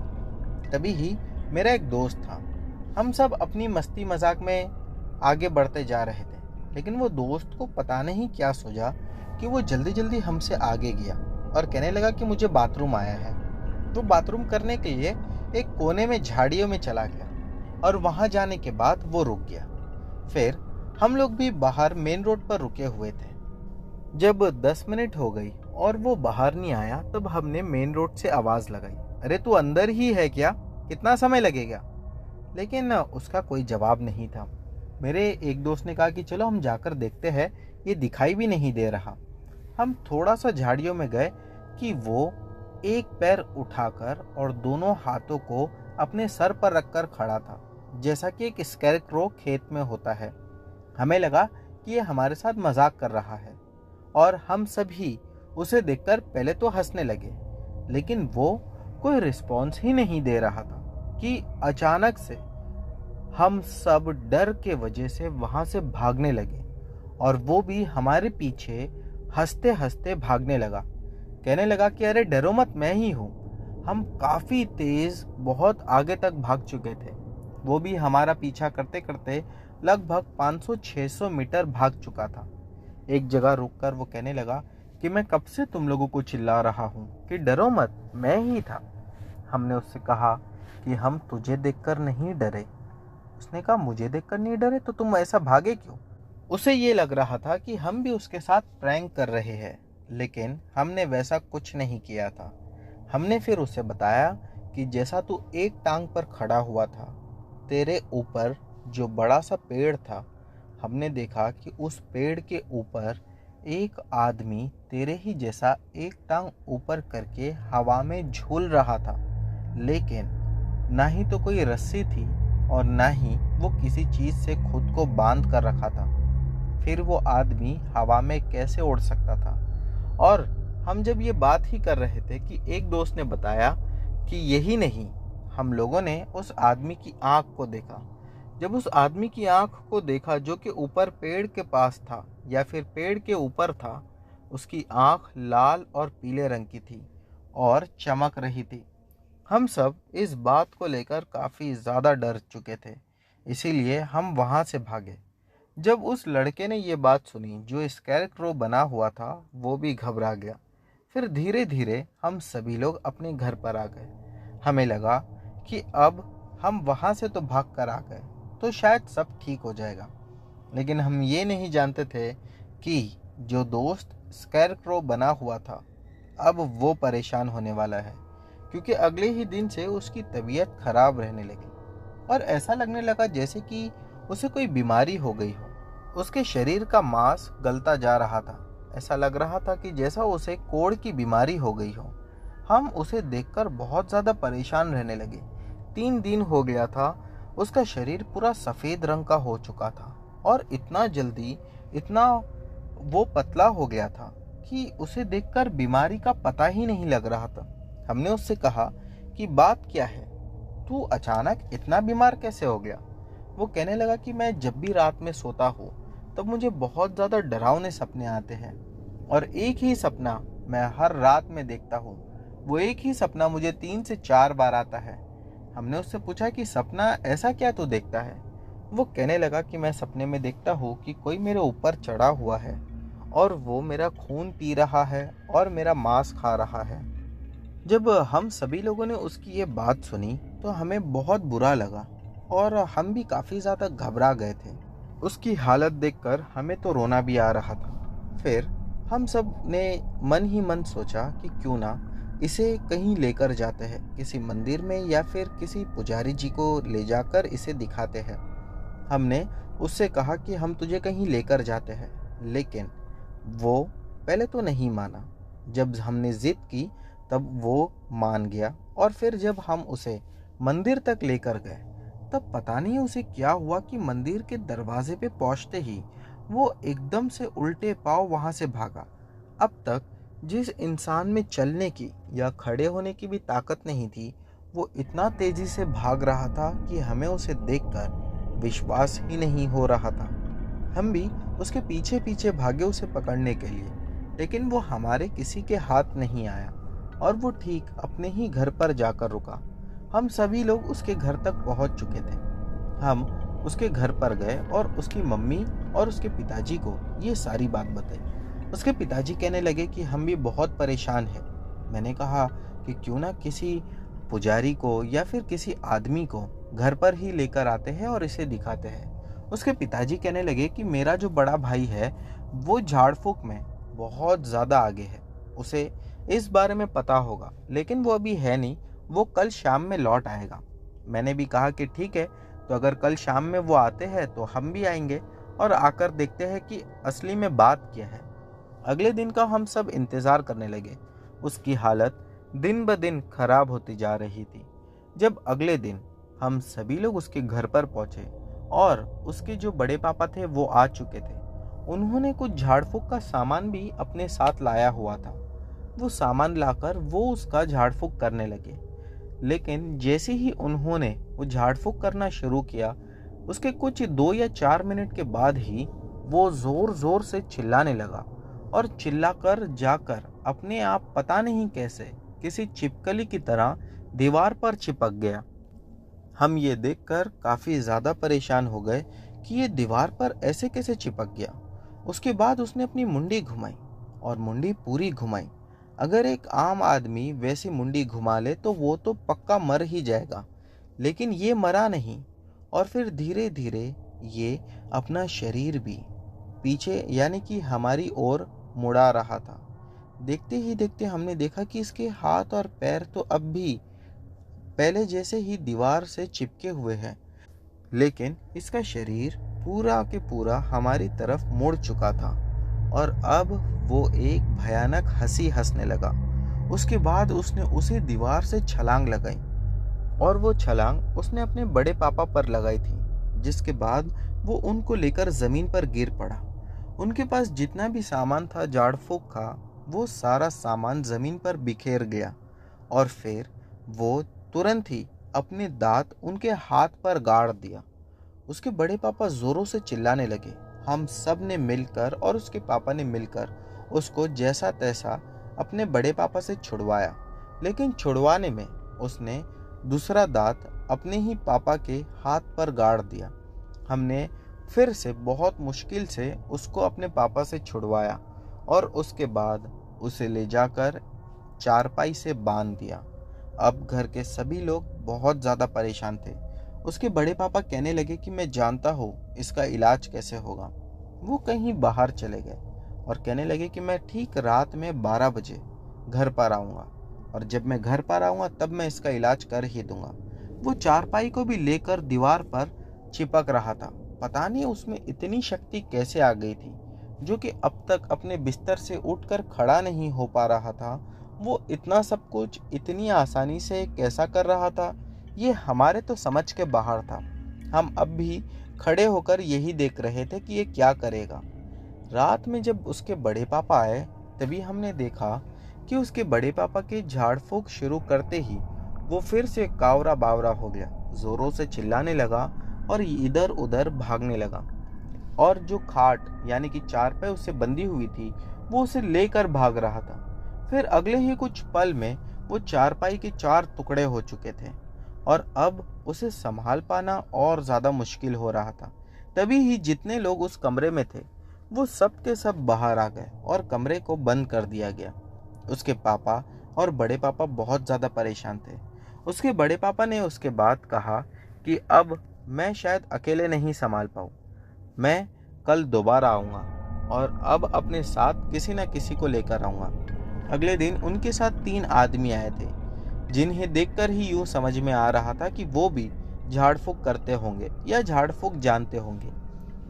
Speaker 1: तभी ही मेरा एक दोस्त था। हम सब अपनी मस्ती मजाक में आगे बढ़ते जा रहे थे, लेकिन वो दोस्त को पता नहीं क्या सूझा कि वो जल्दी जल्दी हमसे आगे गया और कहने लगा कि मुझे बाथरूम आया है। वो बाथरूम करने के लिए एक कोने में झाड़ियों में चला गया और वहां जाने के बाद वो रुक गया। फिर हम लोग भी बाहर मेन रोड पर रुके हुए थे। जब 10 मिनट हो गई और वो बाहर नहीं आया, तब हमने मेन रोड से आवाज लगाई, अरे तू अंदर ही है क्या, कितना समय लगेगा? लेकिन उसका कोई जवाब नहीं था। मेरे एक दोस्त ने कहा कि चलो हम जाकर देखते हैं, ये दिखाई भी नहीं दे रहा। हम थोड़ा सा झाड़ियों में गए कि वो एक पैर उठाकर और दोनों हाथों को अपने सर पर रखकर खड़ा था, जैसा कि एक स्कैरक्रो खेत में होता है। हमें लगा कि ये हमारे साथ मजाक कर रहा है और हम सभी उसे देखकर पहले तो हंसने लगे, लेकिन वो कोई रिस्पॉन्स ही नहीं दे रहा था कि अचानक से हम सब डर के वजह से वहां से भागने लगे और वो भी हमारे पीछे हंसते हंसते भागने लगा। कहने लगा कि अरे डरो मत, मैं ही हूँ। हम काफ़ी तेज बहुत आगे तक भाग चुके थे। वो भी हमारा पीछा करते करते लगभग 500-600 मीटर भाग चुका था। एक जगह रुककर वो कहने लगा कि मैं कब से तुम लोगों को चिल्ला रहा हूँ कि डरो मत, मैं ही था। हमने उससे कहा कि हम तुझे देखकर नहीं डरे। उसने कहा मुझे देखकर नहीं डरे तो तुम ऐसा भागे क्यों? उसे ये लग रहा था कि हम भी उसके साथ प्रैंक कर रहे हैं, लेकिन हमने वैसा कुछ नहीं किया था। हमने फिर उसे बताया कि जैसा तू एक टांग पर खड़ा हुआ था, तेरे ऊपर जो बड़ा सा पेड़ था, हमने देखा कि उस पेड़ के ऊपर एक आदमी तेरे ही जैसा एक टांग ऊपर करके हवा में झूल रहा था, लेकिन ना ही तो कोई रस्सी थी और ना ही वो किसी चीज से खुद को बांध कर रखा था। फिर वो आदमी हवा में कैसे उड़ सकता था? और हम जब ये बात ही कर रहे थे कि एक दोस्त ने बताया कि यही नहीं, हम लोगों ने उस आदमी की आंख को देखा। जब उस आदमी की आंख को देखा जो कि ऊपर पेड़ के पास था या फिर पेड़ के ऊपर था, उसकी आंख लाल और पीले रंग की थी और चमक रही थी। हम सब इस बात को लेकर काफ़ी ज़्यादा डर चुके थे, इसीलिए हम वहाँ से भागे। जब उस लड़के ने ये बात सुनी जो स्कैरक्रो बना हुआ था, वो भी घबरा गया। फिर धीरे धीरे हम सभी लोग अपने घर पर आ गए। हमें लगा कि अब हम वहाँ से तो भाग कर आ गए तो शायद सब ठीक हो जाएगा, लेकिन हम ये नहीं जानते थे कि जो दोस्त स्कैरक्रो बना हुआ था, अब वो परेशान होने वाला है, क्योंकि अगले ही दिन से उसकी तबीयत खराब रहने लगी और ऐसा लगने लगा जैसे कि उसे कोई बीमारी हो गई हो। उसके शरीर का मांस गलता जा रहा था। ऐसा लग रहा था कि जैसा उसे कोढ़ की बीमारी हो गई हो। हम उसे देखकर बहुत ज़्यादा परेशान रहने लगे। 3 दिन हो गया था, उसका शरीर पूरा सफ़ेद रंग का हो चुका था और इतना जल्दी इतना वो पतला हो गया था कि उसे देखकर बीमारी का पता ही नहीं लग रहा था। हमने उससे कहा कि बात क्या है, तू अचानक इतना बीमार कैसे हो गया? वो कहने लगा कि मैं जब भी रात में सोता हूँ तब मुझे बहुत ज़्यादा डरावने सपने आते हैं और एक ही सपना मैं हर रात में देखता हूँ। वो एक ही सपना मुझे 3 से 4 बार आता है। हमने उससे पूछा कि सपना ऐसा क्या तू देखता है? वो कहने लगा कि मैं सपने में देखता हूँ कि कोई मेरे ऊपर चढ़ा हुआ है और वो मेरा खून पी रहा है और मेरा मांस खा रहा है। जब हम सभी लोगों ने उसकी ये बात सुनी तो हमें बहुत बुरा लगा और हम भी काफ़ी ज़्यादा घबरा गए थे। उसकी हालत देखकर हमें तो रोना भी आ रहा था। फिर हम सब ने मन ही मन सोचा कि क्यों ना इसे कहीं लेकर जाते हैं, किसी मंदिर में या फिर किसी पुजारी जी को ले जाकर इसे दिखाते हैं। हमने उससे कहा कि हम तुझे कहीं लेकर जाते हैं, लेकिन वो पहले तो नहीं माना। जब हमने जिद की तब वो मान गया, और फिर जब हम उसे मंदिर तक लेकर गए तब पता नहीं उसे क्या हुआ कि मंदिर के दरवाजे पे पहुंचते ही वो एकदम से उल्टे पांव वहां से भागा। अब तक जिस इंसान में चलने की या खड़े होने की भी ताकत नहीं थी, वो इतना तेजी से भाग रहा था कि हमें उसे देखकर विश्वास ही नहीं हो रहा था। हम भी उसके पीछे पीछे भागे उसे पकड़ने के लिए, लेकिन वो हमारे किसी के हाथ नहीं आया और वो ठीक अपने ही घर पर जाकर रुका। हम सभी लोग उसके घर तक पहुंच चुके थे। हम उसके घर पर गए और उसकी मम्मी और उसके पिताजी को ये सारी बात बताई। उसके पिताजी कहने लगे कि हम भी बहुत परेशान हैं। मैंने कहा कि क्यों ना किसी पुजारी को या फिर किसी आदमी को घर पर ही लेकर आते हैं और इसे दिखाते हैं। उसके पिताजी कहने लगे कि मेरा जो बड़ा भाई है वो झाड़ फूक में बहुत ज़्यादा आगे है, उसे इस बारे में पता होगा, लेकिन वो अभी है नहीं, वो कल शाम में लौट आएगा। मैंने भी कहा कि ठीक है, तो अगर कल शाम में वो आते हैं तो हम भी आएंगे और आकर देखते हैं कि असली में बात क्या है। अगले दिन का हम सब इंतज़ार करने लगे। उसकी हालत दिन ब दिन खराब होती जा रही थी। जब अगले दिन हम सभी लोग उसके घर पर पहुंचे और उसके जो बड़े पापा थे वो आ चुके थे। उन्होंने कुछ झाड़ फूक का सामान भी अपने साथ लाया हुआ था। वो सामान लाकर वो उसका झाड़ फूक करने लगे, लेकिन जैसे ही उन्होंने वो झाड़ फूक करना शुरू किया, उसके कुछ 2 या 4 मिनट के बाद ही वो जोर जोर से चिल्लाने लगा और चिल्लाकर जाकर अपने आप पता नहीं कैसे किसी छिपकली की तरह दीवार पर चिपक गया। हम ये देखकर काफ़ी ज़्यादा परेशान हो गए कि ये दीवार पर ऐसे कैसे चिपक गया। उसके बाद उसने अपनी मुंडी घुमाई और मुंडी पूरी घुमाई। अगर एक आम आदमी वैसी मुंडी घुमा ले तो वो तो पक्का मर ही जाएगा, लेकिन ये मरा नहीं। और फिर धीरे धीरे ये अपना शरीर भी पीछे यानी कि हमारी ओर मुड़ा रहा था। देखते ही देखते हमने देखा कि इसके हाथ और पैर तो अब भी पहले जैसे ही दीवार से चिपके हुए हैं, लेकिन इसका शरीर पूरा के पूरा हमारी तरफ मुड़ चुका था और अब वो एक भयानक हंसी हंसने लगा। उसके बाद उसने उसी दीवार से छलांग लगाई और वो छलांग उसने अपने बड़े पापा पर लगाई थी, जिसके बाद वो उनको लेकर जमीन पर गिर पड़ा। उनके पास जितना भी सामान था झाड़ फूक का, वो सारा सामान जमीन पर बिखेर गया और फिर वो तुरंत ही अपने दांत उनके हाथ पर गाड़ दिया। उसके बड़े पापा जोरों से चिल्लाने लगे। हम सब ने मिलकर और उसके पापा ने मिलकर उसको जैसा तैसा अपने बड़े पापा से छुड़वाया, लेकिन छुड़वाने में उसने दूसरा दांत अपने ही पापा के हाथ पर गाड़ दिया। हमने फिर से बहुत मुश्किल से उसको अपने पापा से छुड़वाया और उसके बाद उसे ले जाकर चारपाई से बांध दिया। अब घर के सभी लोग बहुत ज़्यादा परेशान थे। उसके बड़े पापा कहने लगे कि मैं जानता हूँ इसका इलाज कैसे होगा। वो कहीं बाहर चले गए और कहने लगे कि मैं ठीक रात में 12 बजे घर पर आऊँगा और जब मैं घर पर आऊँगा तब मैं इसका इलाज कर ही दूंगा। वो चारपाई को भी लेकर दीवार पर चिपक रहा था। पता नहीं उसमें इतनी शक्ति कैसे आ गई थी, जो कि अब तक अपने बिस्तर से उठकर खड़ा नहीं हो पा रहा था। वो इतना सब कुछ इतनी आसानी से कैसा कर रहा था, ये हमारे तो समझ के बाहर था। हम अब भी खड़े होकर यही देख रहे थे कि ये क्या करेगा। रात में जब उसके बड़े पापा आए तभी हमने देखा कि उसके बड़े पापा के झाड़ फूक शुरू करते ही वो फिर से कावरा बावरा हो गया, जोरों से चिल्लाने लगा और इधर उधर भागने लगा। और जो खाट यानी कि चारपाई उससे बंधी हुई थी वो उसे लेकर भाग रहा था। फिर अगले ही कुछ पल में वो चारपाई के 4 टुकड़े हो चुके थे और अब उसे संभाल पाना और ज़्यादा मुश्किल हो रहा था। तभी ही जितने लोग उस कमरे में थे वो सब के सब बाहर आ गए और कमरे को बंद कर दिया गया। उसके पापा और बड़े पापा बहुत ज़्यादा परेशान थे। उसके बड़े पापा ने उसके बाद कहा कि अब मैं शायद अकेले नहीं संभाल पाऊँ, मैं कल दोबारा आऊँगा और अब अपने साथ किसी न किसी को लेकर आऊँगा। अगले दिन उनके साथ 3 आदमी आए थे, जिन्हें देखकर ही यूँ समझ में आ रहा था कि वो भी झाड़ फूँक करते होंगे या झाड़ फूँक जानते होंगे।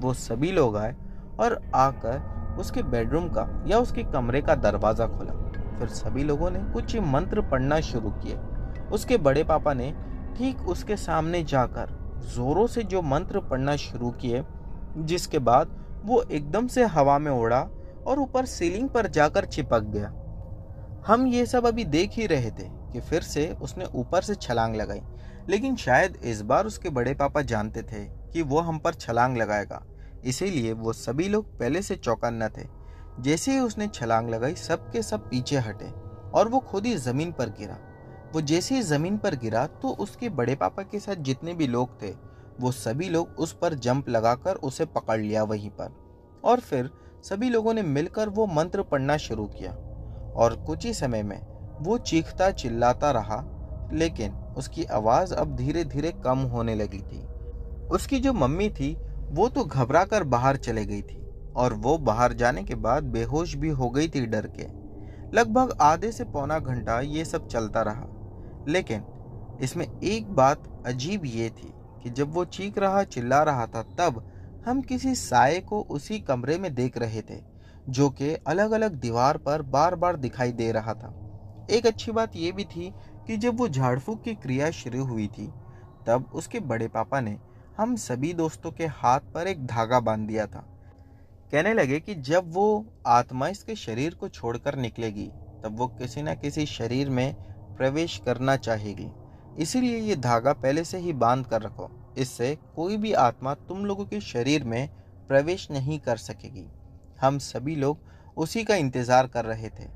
Speaker 1: वो सभी लोग आए और आकर उसके बेडरूम का या उसके कमरे का दरवाज़ा खोला। फिर सभी लोगों ने कुछ मंत्र पढ़ना शुरू किए। उसके बड़े पापा ने ठीक उसके सामने जाकर जोरों से जो मंत्र पढ़ना शुरू किए, जिसके बाद वो एकदम से हवा में उड़ा और ऊपर सीलिंग पर जाकर चिपक गया। हम ये सब अभी देख ही रहे थे कि फिर से उसने ऊपर से छलांग लगाई, लेकिन शायद इस बार उसके बड़े पापा जानते थे कि वो हम पर छलांग लगाएगा, इसीलिए वो सभी लोग पहले से चौकन्ना थे। जैसे ही उसने छलांग लगाई, सब के सब पीछे हटे और वो खुद ही जमीन पर गिरा। वो जैसे ही जमीन पर गिरा तो उसके बड़े पापा के साथ जितने भी लोग थे, वो सभी लोग उस पर जंप लगाकर उसे पकड़ लिया वहीं पर, और फिर सभी लोगों ने मिलकर वो मंत्र पढ़ना शुरू किया। और कुछ ही समय में वो चीखता चिल्लाता रहा, लेकिन उसकी आवाज़ अब धीरे धीरे कम होने लगी थी। उसकी जो मम्मी थी वो तो घबरा कर बाहर चले गई थी, और वो बाहर जाने के बाद बेहोश भी हो गई थी डर के। लगभग आधे से पौना घंटा ये सब चलता रहा, लेकिन इसमें एक बात अजीब ये थी कि जब वो चीख रहा चिल्ला रहा था, तब हम किसी साये को उसी कमरे में देख रहे थे, जो कि अलग अलग दीवार पर बार बार दिखाई दे रहा था। एक अच्छी बात यह भी थी कि जब वो झाड़ फूक की क्रिया शुरू हुई थी, तब उसके बड़े पापा ने हम सभी दोस्तों के हाथ पर एक धागा बांध दिया था। कहने लगे कि जब वो आत्मा इसके शरीर को छोड़कर निकलेगी, तब वो किसी न किसी शरीर में प्रवेश करना चाहेगी, इसीलिए ये धागा पहले से ही बांध कर रखो। इससे कोई भी आत्मा तुम लोगों के शरीर में प्रवेश नहीं कर सकेगी। हम सभी लोग उसी का इंतजार कर रहे थे,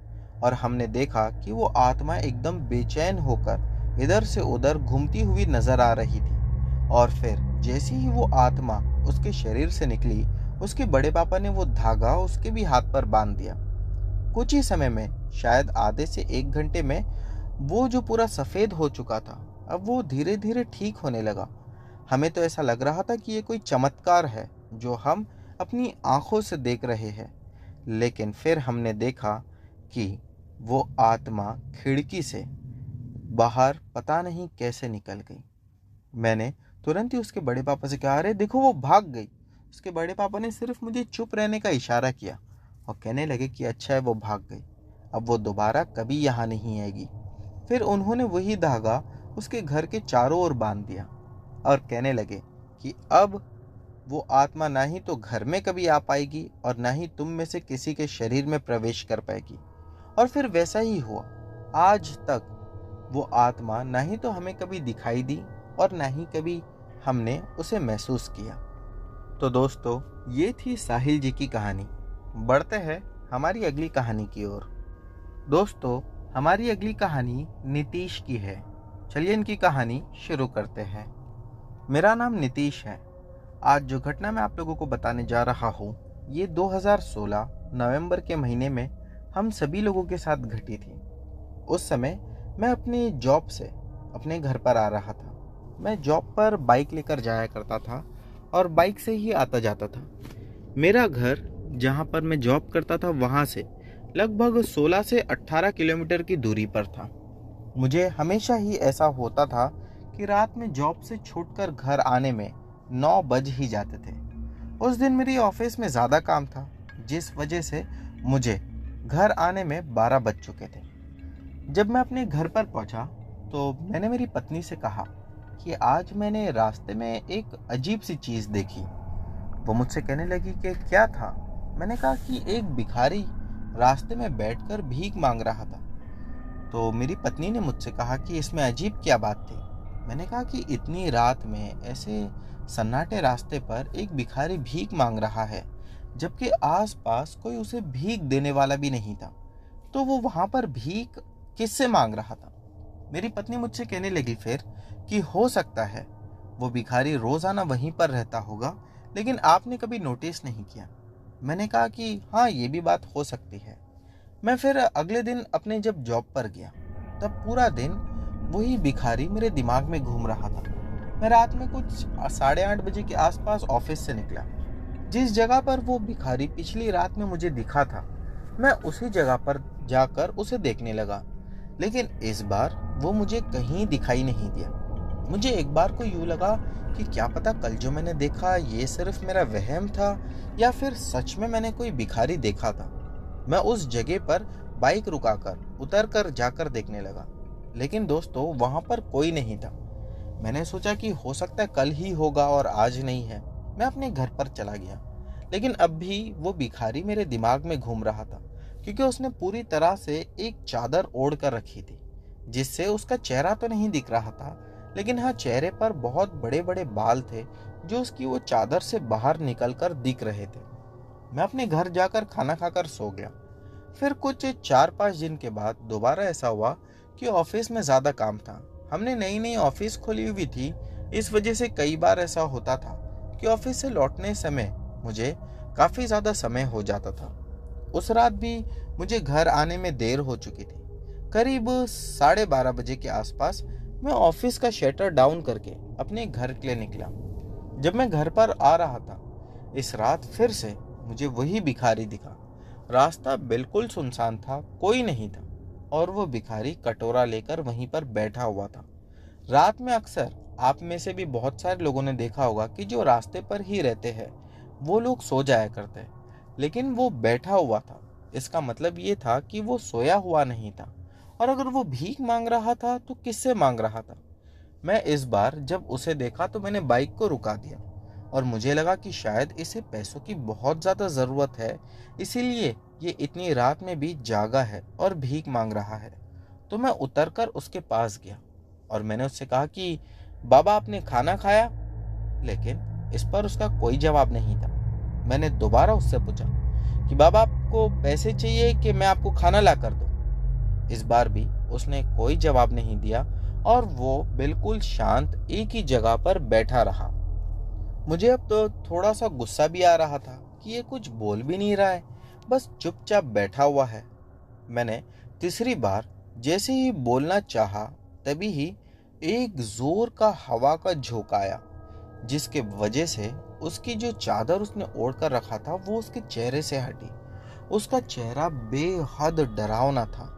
Speaker 1: और हमने देखा कि वो आत्मा एकदम बेचैन होकर इधर से उधर घूमती हुई नजर आ रही थी। और फिर जैसे ही वो आत्मा उसके शरीर से निकली, उसके बड़े पापा ने वो धागा उसके भी हाथ पर बांध दिया। कुछ ही समय में, शायद आधे से 1 घंटे में, वो जो पूरा सफ़ेद हो चुका था, अब वो धीरे धीरे ठीक होने लगा। हमें तो ऐसा लग रहा था कि ये कोई चमत्कार है जो हम अपनी आंखों से देख रहे हैं। लेकिन फिर हमने देखा कि वो आत्मा खिड़की से बाहर पता नहीं कैसे निकल गई। मैंने तुरंत ही उसके बड़े पापा से कहा, अरे देखो वो भाग गई। उसके बड़े पापा ने सिर्फ मुझे चुप रहने का इशारा किया और कहने लगे कि अच्छा है, वो भाग गई, अब वो दोबारा कभी यहाँ नहीं आएगी। फिर उन्होंने वही धागा उसके घर के चारों ओर बांध दिया और कहने लगे कि अब वो आत्मा ना ही तो घर में कभी आ पाएगी और ना ही तुम में से किसी के शरीर में प्रवेश कर पाएगी। और फिर वैसा ही हुआ। आज तक वो आत्मा ना ही तो हमें कभी दिखाई दी और ना ही कभी हमने उसे महसूस किया। तो दोस्तों, ये थी साहिल जी की कहानी। बढ़ते हैं हमारी अगली कहानी की ओर। दोस्तों, हमारी अगली कहानी नीतीश की है। चलिए इनकी कहानी शुरू करते हैं। मेरा नाम नीतीश है। आज जो घटना मैं आप लोगों को बताने जा रहा हूँ, ये 2016 नवंबर के महीने में हम सभी लोगों के साथ घटी थी। उस समय मैं अपनी जॉब से अपने घर पर आ रहा था। मैं जॉब पर बाइक लेकर जाया करता था और बाइक से ही आता जाता था। मेरा घर जहाँ पर मैं जॉब करता था, वहाँ से लगभग 16 से 18 किलोमीटर की दूरी पर था। मुझे हमेशा ही ऐसा होता था कि रात में जॉब से छूटकर घर आने में 9 बज ही जाते थे। उस दिन मेरी ऑफिस में ज़्यादा काम था, जिस वजह से मुझे घर आने में 12 बज चुके थे। जब मैं अपने घर पर पहुंचा तो मैंने मेरी पत्नी से कहा कि आज मैंने रास्ते में एक अजीब सी चीज़ देखी। वो मुझसे कहने लगी कि क्या था। मैंने कहा कि एक भिखारी रास्ते में बैठकर भीख मांग रहा था। तो मेरी पत्नी ने मुझसे कहा कि इसमें अजीब क्या बात थी। मैंने कहा कि इतनी रात में ऐसे सन्नाटे रास्ते पर एक भिखारी भीख मांग रहा है, जबकि आसपास कोई उसे भीख देने वाला भी नहीं था, तो वो वहाँ पर भीख किससे मांग रहा था। मेरी पत्नी मुझसे कहने लगी फिर कि हो सकता है वो भिखारी रोज़ाना वहीं पर रहता होगा, लेकिन आपने कभी नोटिस नहीं किया। मैंने कहा कि हाँ, ये भी बात हो सकती है। मैं फिर अगले दिन अपने जब जॉब पर गया, तब पूरा दिन वही भिखारी मेरे दिमाग में घूम रहा था। मैं रात में कुछ 8:30 बजे के आसपास ऑफिस से निकला। जिस जगह पर वो भिखारी पिछली रात में मुझे दिखा था, मैं उसी जगह पर जाकर उसे देखने लगा, लेकिन इस बार वो मुझे कहीं दिखाई नहीं दिया। मुझे एक बार को यूं लगा कि क्या पता कल जो मैंने देखा ये सिर्फ मेरा वहम था या फिर सच में मैंने कोई भिखारी देखा था। मैं उस जगह पर बाइक रुकाकर उतर कर जाकर देखने लगा, लेकिन दोस्तों वहां पर कोई नहीं था। मैंने सोचा कि हो सकता है कल ही होगा और आज नहीं है। मैं अपने घर पर चला गया, लेकिन अब भी वो भिखारी मेरे दिमाग में घूम रहा था, क्योंकि उसने पूरी तरह से एक चादर ओढ़ कर रखी थी, जिससे उसका चेहरा तो नहीं दिख रहा था, लेकिन हाँ चेहरे पर बहुत बड़े बड़े बाल थे जो उसकी वो चादर से बाहर निकलकर दिख रहे थे। मैं अपने घर जाकर खाना खाकर सो गया। फिर कुछ 4-5 दिन के बाद दोबारा ऐसा हुआ कि ऑफिस में ज़्यादा काम था। हमने नई नई ऑफिस खोली हुई थी, इस वजह से कई बार ऐसा होता था कि ऑफिस से लौटने समय मुझे काफ़ी ज़्यादा समय हो जाता था। उस रात भी मुझे घर आने में देर हो चुकी थी। करीब 12:30 बजे के आसपास मैं ऑफिस का शटर डाउन करके अपने घर के लिए निकला। जब मैं घर पर आ रहा था, इस रात फिर से मुझे वही भिखारी दिखा। रास्ता बिल्कुल सुनसान था, कोई नहीं था, और वो भिखारी कटोरा लेकर वहीं पर बैठा हुआ था। रात में अक्सर आप में से भी बहुत सारे लोगों ने देखा होगा कि जो रास्ते पर ही रहते हैं वो लोग सो जाया करते हैं, लेकिन वो बैठा हुआ था। इसका मतलब ये था कि वो सोया हुआ नहीं था, और अगर वो भीख मांग रहा था तो किससे मांग रहा था। मैं इस बार जब उसे देखा तो मैंने बाइक को रुका दिया, और मुझे लगा कि शायद इसे पैसों की बहुत ज़्यादा ज़रूरत है, इसीलिए ये इतनी रात में भी जागा है और भीख मांग रहा है। तो मैं उतरकर उसके पास गया और मैंने उससे कहा कि बाबा आपने खाना खाया? लेकिन इस पर उसका कोई जवाब नहीं था। मैंने दोबारा उससे पूछा कि बाबा आपको पैसे चाहिए कि मैं आपको खाना ला कर दूं? इस बार भी उसने कोई जवाब नहीं दिया और वो बिल्कुल शांत एक ही जगह पर बैठा रहा। मुझे अब तो थोड़ा सा गुस्सा भी आ रहा था कि ये कुछ बोल भी नहीं रहा है, बस चुपचाप बैठा हुआ है। मैंने तीसरी बार जैसे ही बोलना चाहा, तभी ही एक जोर का हवा का झोंका आया, जिसके वजह से उसकी जो चादर उसने ओढ़ कर रखा था वो उसके चेहरे से हटी। उसका चेहरा बेहद डरावना था।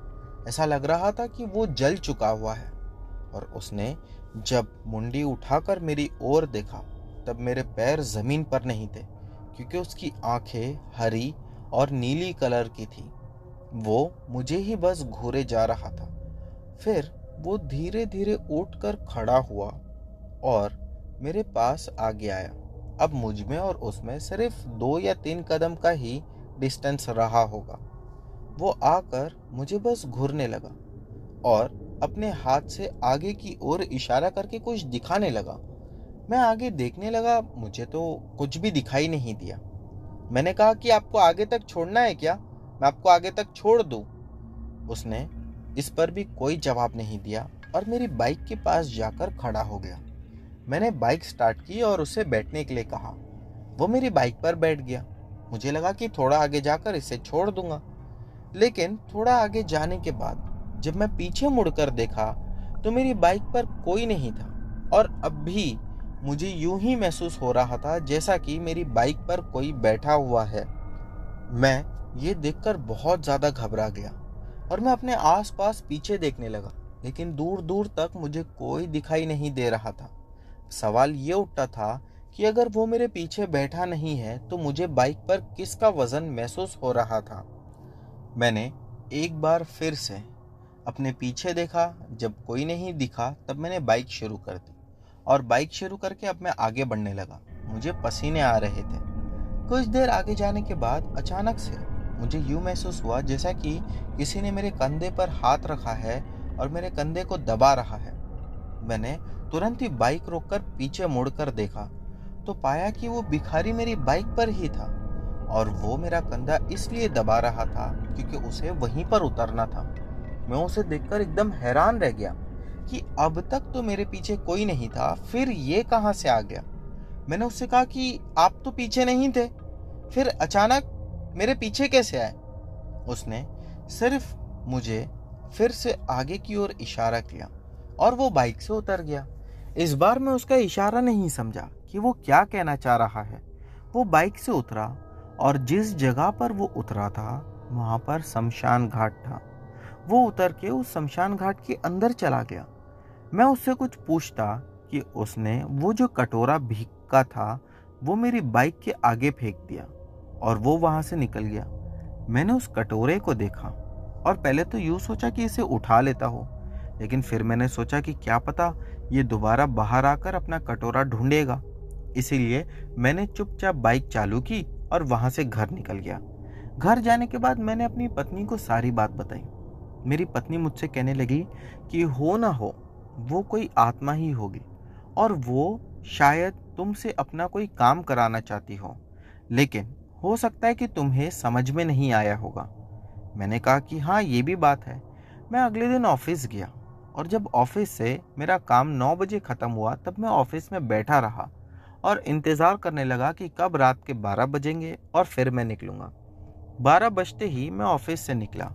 Speaker 1: ऐसा लग रहा था कि वो जल चुका हुआ है। और उसने जब मुंडी उठाकर मेरी ओर देखा, तब मेरे पैर जमीन पर नहीं थे, क्योंकि उसकी आंखें हरी और नीली कलर की थी। वो मुझे ही बस घूरे जा रहा था। फिर वो धीरे धीरे उठकर खड़ा हुआ और मेरे पास आगे आया। अब मुझ में और उसमें सिर्फ 2 या 3 कदम का ही डिस्टेंस रहा होगा। वो आकर मुझे बस घूरने लगा और अपने हाथ से आगे की ओर इशारा करके कुछ दिखाने लगा। मैं आगे देखने लगा, मुझे तो कुछ भी दिखाई नहीं दिया। मैंने कहा कि आपको आगे तक छोड़ना है क्या? मैं आपको आगे तक छोड़ दूं? उसने इस पर भी कोई जवाब नहीं दिया और मेरी बाइक के पास जाकर खड़ा हो गया। मैंने बाइक स्टार्ट की और उसे बैठने के लिए कहा। वो मेरी बाइक पर बैठ गया। मुझे लगा कि थोड़ा आगे जाकर इसे छोड़ दूंगा, लेकिन थोड़ा आगे जाने के बाद जब मैं पीछे मुड़कर देखा तो मेरी बाइक पर कोई नहीं था, और अब भी मुझे यूं ही महसूस हो रहा था जैसा कि मेरी बाइक पर कोई बैठा हुआ है। मैं ये देखकर बहुत ज़्यादा घबरा गया और मैं अपने आसपास पीछे देखने लगा, लेकिन दूर दूर तक मुझे कोई दिखाई नहीं दे रहा था। सवाल ये उठता था कि अगर वो मेरे पीछे बैठा नहीं है तो मुझे बाइक पर किसका वजन महसूस हो रहा था। मैंने एक बार फिर से अपने पीछे देखा। जब कोई नहीं दिखा तब मैंने बाइक शुरू कर दी, और बाइक शुरू करके अब मैं आगे बढ़ने लगा। मुझे पसीने आ रहे थे। कुछ देर आगे जाने के बाद अचानक से मुझे यूं महसूस हुआ जैसा कि किसी ने मेरे कंधे पर हाथ रखा है और मेरे कंधे को दबा रहा है। मैंने तुरंत ही बाइक रोककर पीछे मुड़कर देखा तो पाया कि वो भिखारी मेरी बाइक पर ही था, और वो मेरा कंधा इसलिए दबा रहा था क्योंकि उसे वहीं पर उतरना था। मैं उसे देखकर एकदम हैरान रह गया कि अब तक तो मेरे पीछे कोई नहीं था, फिर ये कहां से आ गया। मैंने उससे कहा कि आप तो पीछे नहीं थे, फिर अचानक मेरे पीछे कैसे आए? उसने सिर्फ मुझे फिर से आगे की ओर इशारा किया और वो बाइक से उतर गया। इस बार मैं उसका इशारा नहीं समझा कि वो क्या कहना चाह रहा है। वो बाइक से उतरा और जिस जगह पर वो उतरा था वहाँ पर शमशान घाट था। वो उतर के उस शमशान घाट के अंदर चला गया। मैं उससे कुछ पूछता कि उसने वो जो कटोरा भीग का था वो मेरी बाइक के आगे फेंक दिया और वो वहाँ से निकल गया। मैंने उस कटोरे को देखा और पहले तो यूँ सोचा कि इसे उठा लेता हो, लेकिन फिर मैंने सोचा कि क्या पता ये दोबारा बाहर आकर अपना कटोरा ढूंढेगा। इसीलिए मैंने चुपचाप बाइक चालू की और वहाँ से घर निकल गया। घर जाने के बाद मैंने अपनी पत्नी को सारी बात बताई। मेरी पत्नी मुझसे कहने लगी कि हो ना हो वो कोई आत्मा ही होगी और वो शायद तुमसे अपना कोई काम कराना चाहती हो, लेकिन हो सकता है कि तुम्हें समझ में नहीं आया होगा। मैंने कहा कि हाँ, ये भी बात है। मैं अगले दिन ऑफिस गया और जब ऑफिस से मेरा काम 9 बजे ख़त्म हुआ तब मैं ऑफिस में बैठा रहा और इंतज़ार करने लगा कि कब रात के 12 बजेंगे और फिर मैं निकलूँगा। 12 बजते ही मैं ऑफिस से निकला।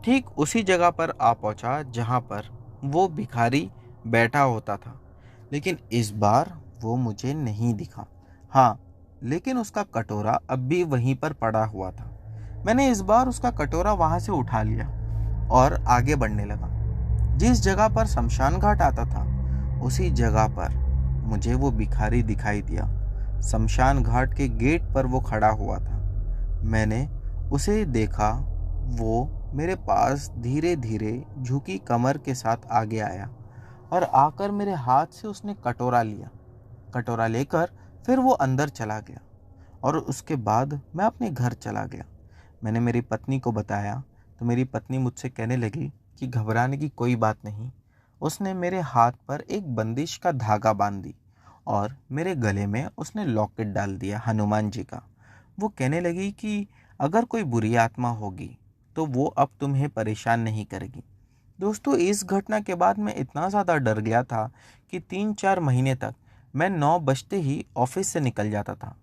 Speaker 1: ठीक उसी जगह पर आ पहुँचा जहाँ पर वो भिखारी बैठा होता था, लेकिन इस बार वो मुझे नहीं दिखा। हाँ, लेकिन उसका कटोरा अब भी वहीं पर पड़ा हुआ था। मैंने इस बार उसका कटोरा वहाँ से उठा लिया और आगे बढ़ने लगा। जिस जगह पर शमशान घाट आता था उसी जगह पर मुझे वो भिखारी दिखाई दिया। शमशान घाट के गेट पर वो खड़ा हुआ था। मैंने उसे देखा। वो मेरे पास धीरे धीरे झुकी कमर के साथ आगे आया और आकर मेरे हाथ से उसने कटोरा लिया। कटोरा लेकर फिर वो अंदर चला गया और उसके बाद मैं अपने घर चला गया। मैंने मेरी पत्नी को बताया तो मेरी पत्नी मुझसे कहने लगी कि घबराने की कोई बात नहीं। उसने मेरे हाथ पर एक बंदिश का धागा बांध दी और मेरे गले में उसने लॉकेट डाल दिया हनुमान जी का। वो कहने लगी कि अगर कोई बुरी आत्मा होगी तो वो अब तुम्हें परेशान नहीं करेगी। दोस्तों, इस घटना के बाद मैं इतना ज़्यादा डर गया था कि 3-4 महीने तक मैं 9 बजते ही ऑफिस से निकल जाता था,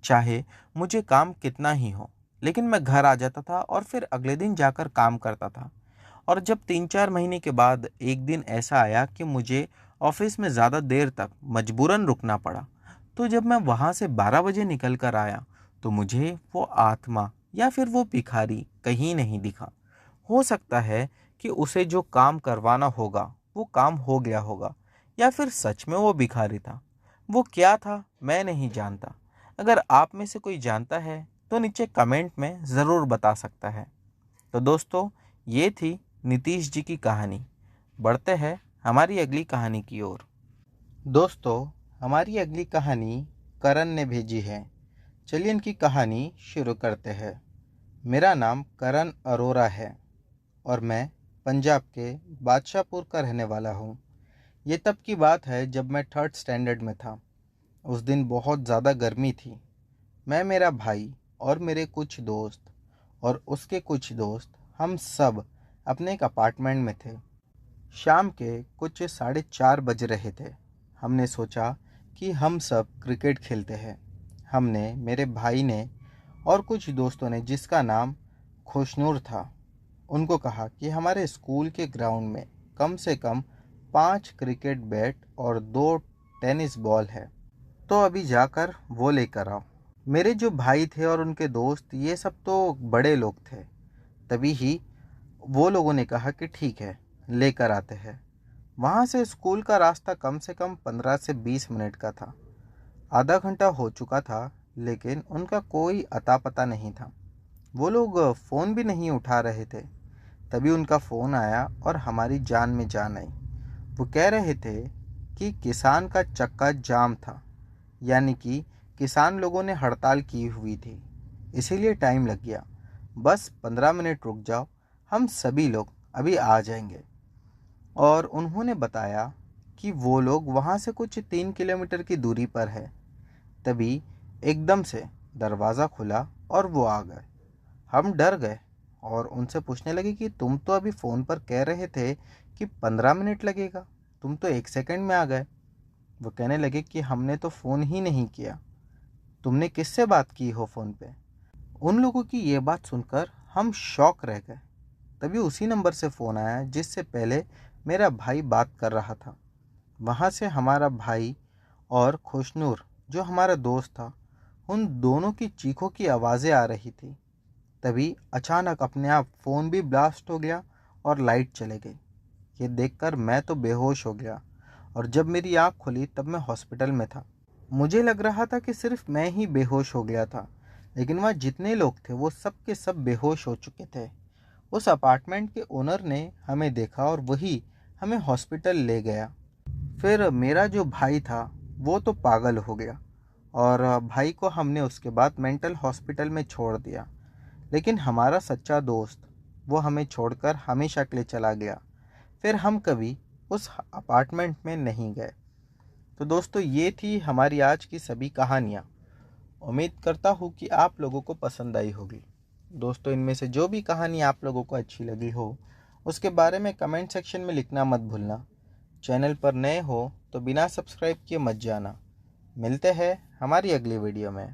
Speaker 1: चाहे मुझे काम कितना ही हो। लेकिन मैं घर आ जाता था और फिर अगले दिन जाकर काम करता था। और जब 3-4 महीने के बाद एक दिन ऐसा आया कि मुझे ऑफिस में ज़्यादा देर तक मजबूरन रुकना पड़ा, तो जब मैं वहाँ से 12 बजे निकल कर आया तो मुझे वो आत्मा या फिर वो भिखारी कहीं नहीं दिखा। हो सकता है कि उसे जो काम करवाना होगा वो काम हो गया होगा, या फिर सच में वो भिखारी था। वो क्या था मैं नहीं जानता। अगर आप में से कोई जानता है तो नीचे कमेंट में ज़रूर बता सकता है। तो दोस्तों, ये थी नीतीश जी की कहानी। बढ़ते हैं हमारी अगली कहानी की ओर। दोस्तों, हमारी अगली कहानी करण ने भेजी है। चलिए इनकी कहानी शुरू करते हैं। मेरा नाम करण अरोरा है और मैं पंजाब के बादशाहपुर का रहने वाला हूँ। ये तब की बात है जब मैं 3rd स्टैंडर्ड में था। उस दिन बहुत ज़्यादा गर्मी थी। मैं, मेरा भाई और मेरे कुछ दोस्त और उसके कुछ दोस्त, हम सब अपने एक अपार्टमेंट में थे। शाम के कुछ 4:30 बज रहे थे। हमने सोचा कि हम सब क्रिकेट खेलते हैं। हमने, मेरे भाई ने और कुछ दोस्तों ने, जिसका नाम खुशनूर था, उनको कहा कि हमारे स्कूल के ग्राउंड में कम से कम 5 क्रिकेट बैट और 2 टेनिस बॉल है, तो अभी जाकर वो लेकर आओ। मेरे जो भाई थे और उनके दोस्त, ये सब तो बड़े लोग थे। तभी ही वो लोगों ने कहा कि ठीक है, लेकर आते हैं। वहाँ से स्कूल का रास्ता कम से कम 15 से 20 मिनट का था। आधा घंटा हो चुका था, लेकिन उनका कोई अता पता नहीं था। वो लोग फ़ोन भी नहीं उठा रहे थे। तभी उनका फ़ोन आया और हमारी जान में जान आई। वो कह रहे थे कि किसान का चक्का जाम था, यानी कि किसान लोगों ने हड़ताल की हुई थी, इसीलिए टाइम लग गया। बस 15 मिनट रुक जाओ, हम सभी लोग अभी आ जाएंगे। और उन्होंने बताया कि वो लोग वहाँ से कुछ 3 किलोमीटर की दूरी पर है। तभी एकदम से दरवाज़ा खुला और वो आ गए। हम डर गए और उनसे पूछने लगे कि तुम तो अभी फ़ोन पर कह रहे थे कि 15 मिनट लगेगा, तुम तो 1 सेकंड में आ गए। वो कहने लगे कि हमने तो फ़ोन ही नहीं किया, तुमने किससे बात की हो फ़ोन पे। उन लोगों की ये बात सुनकर हम शॉक रह गए। तभी उसी नंबर से फ़ोन आया जिससे पहले मेरा भाई बात कर रहा था। वहाँ से हमारा भाई और खुशनूर, जो हमारा दोस्त था, उन दोनों की चीखों की आवाज़ें आ रही थी। तभी अचानक अपने आप फ़ोन भी ब्लास्ट हो गया और लाइट चले गई। ये देखकर मैं तो बेहोश हो गया और जब मेरी आँख खुली तब मैं हॉस्पिटल में था। मुझे लग रहा था कि सिर्फ मैं ही बेहोश हो गया था, लेकिन वहाँ जितने लोग थे वो सब के सब बेहोश हो चुके थे। उस अपार्टमेंट के ओनर ने हमें देखा और वही हमें हॉस्पिटल ले गया। फिर मेरा जो भाई था वो तो पागल हो गया और भाई को हमने उसके बाद मेंटल हॉस्पिटल में छोड़ दिया। लेकिन हमारा सच्चा दोस्त वो हमें छोड़कर हमेशा के लिए चला गया। फिर हम कभी उस अपार्टमेंट में नहीं गए। तो दोस्तों, ये थी हमारी आज की सभी कहानियाँ। उम्मीद करता हूँ कि आप लोगों को पसंद आई होगी। दोस्तों, इनमें से जो भी कहानी आप लोगों को अच्छी लगी हो उसके बारे में कमेंट सेक्शन में लिखना मत भूलना। चैनल पर नए हो तो बिना सब्सक्राइब किए मत जाना। मिलते हैं हमारी अगली वीडियो में।